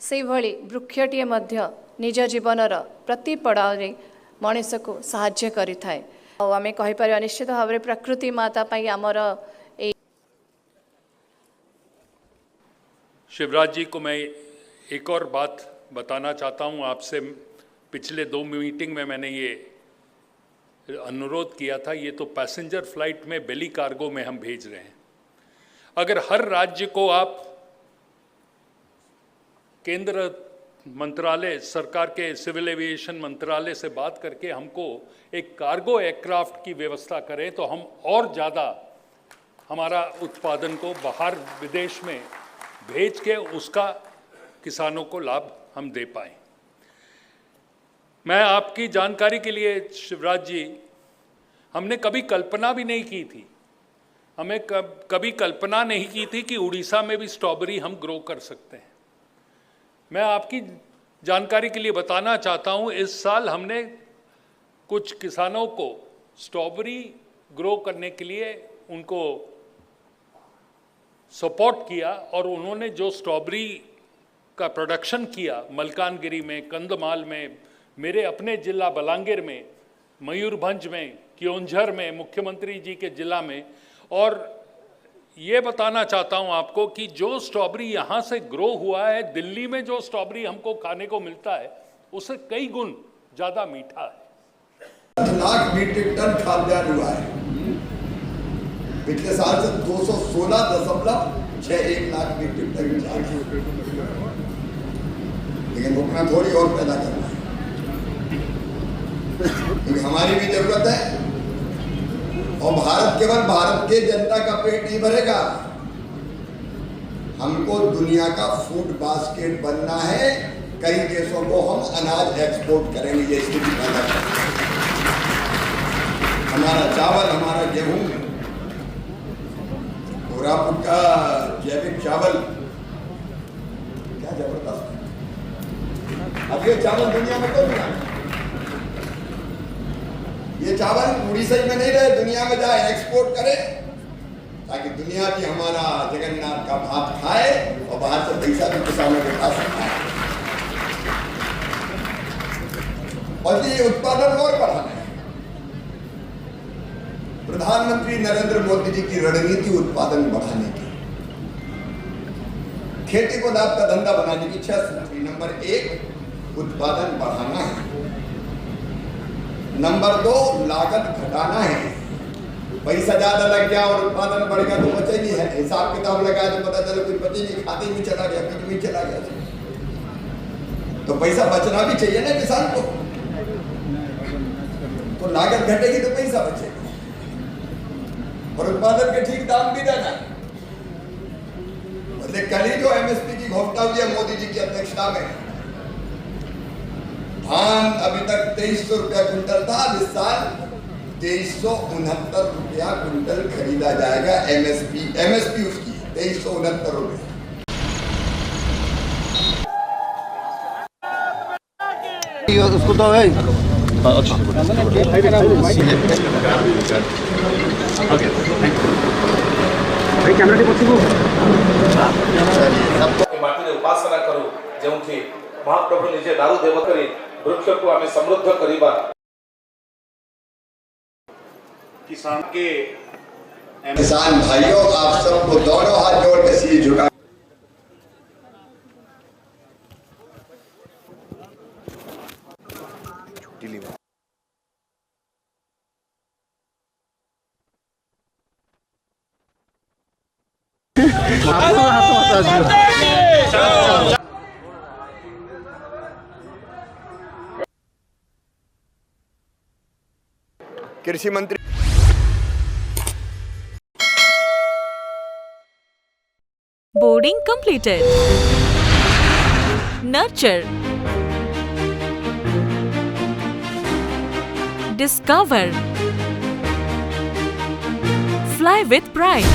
से भली वृक्षटीए मध्य निज जीवनर प्रति पड़ाव मनीष को साहाय्य करिथाए। आमे कहि परिबा निश्चित भाव में प्रकृति माता पई आमर शिवराज जी को मैं एक और बात बताना चाहता हूं आपसे। पिछले 2 मीटिंग में मैंने ये अनुरोध किया था। ये तो पैसेंजर फ्लाइट में बेली कार्गो में हम भेज रहे हैं। अगर हर राज्य को आप केंद्र मंत्रालय, सरकार के सिविल एविएशन मंत्रालय से बात करके हमको एक कार्गो एयरक्राफ्ट की व्यवस्था करें तो हम और ज़्यादा हमारा उत्पादन को बाहर विदेश में भेज के उसका किसानों को लाभ हम दे पाएं। मैं आपकी जानकारी के लिए शिवराज जी, हमने कभी कल्पना भी नहीं की थी, हमें कभी कल्पना नहीं की थी कि उड़ीसा में भी स्ट्रॉबेरी हम ग्रो कर सकते हैं। मैं आपकी जानकारी के लिए बताना चाहता हूं, इस साल हमने कुछ किसानों को स्ट्रॉबेरी ग्रो करने के लिए उनको सपोर्ट किया और उन्होंने जो स्ट्रॉबेरी का प्रोडक्शन किया मलकानगिरी में, कंधमाल में, मेरे अपने जिला बलांगीर में, मयूरभंज में, क्योंझर में, मुख्यमंत्री जी के जिला में। और ये बताना चाहता हूँ आपको कि जो स्ट्रॉबेरी यहाँ से ग्रो हुआ है, दिल्ली में जो स्ट्रॉबेरी हमको खाने को मिलता है उससे कई गुण ज़्यादा मीठा है। 10 लाख मीट्रिक टन खाद्यान्न हुआ है। पिछले साल से 216.61 लाख मीट्रिक टन, लेकिन रुकना थोड़ी और पैदा करना है, क्योंकि हमारी भी जरूरत है। और केवल भारत के जनता का पेट नहीं भरेगा, हमको दुनिया का फूड बास्केट बनना है। कई देशों को हम अनाज एक्सपोर्ट करेंगे, ये स्थिति पैदा करेंगे। हमारा चावल, हमारा गेहूं, कोरापुट का जैविक चावल क्या जबरदस्त है। अब ये चावल दुनिया में क्यों मिला? ये चावल उड़ीसा में नहीं रहे, दुनिया में जाए, एक्सपोर्ट करे, ताकि दुनिया भी हमारा जगन्नाथ का भात खाए और बाहर से पैसा भी किसानों के पास आए। और ये उत्पादन और बढ़ाना है। प्रधानमंत्री नरेंद्र मोदी जी की रणनीति उत्पादन बढ़ाने की, खेती को लाभ का धंधा बनाने की 6 सूत्री। नंबर 1 उत्पादन बढ़ाना है, नंबर 2 लागत घटाना है। पैसा ज्यादा लग गया और उत्पादन बढ़ गया तो बचे नहीं है। हिसाब किताब लगाया तो पता चला कुछ बचे नहीं, खाते में चला गया, बीच में चला गया। तो पैसा बचना भी चाहिए ना किसान को, तो लागत घटेगी तो पैसा बचेगा और उत्पादन के ठीक दाम भी देना है। मतलब कल ही जो एमएसपी की घोषणा हुई है मोदी जी की अध्यक्षता में, धान अभी तक 2300 रुपया क्विंटल था, इस साल 2369 रुपया क्विंटल खरीदा जाएगा। एमएसपी उसकी 2369 रुपया। उसको तो है उपासना करू जो महाप्रभु निजे दारू देव करी वृक्ष को आमे समृद्ध करिबा। किसान भाइयों, आप सबको दोनों हाथ जोड़ के सिर झुका कृषि मंत्री Boarding completed. Nurture. Discover. Fly with pride.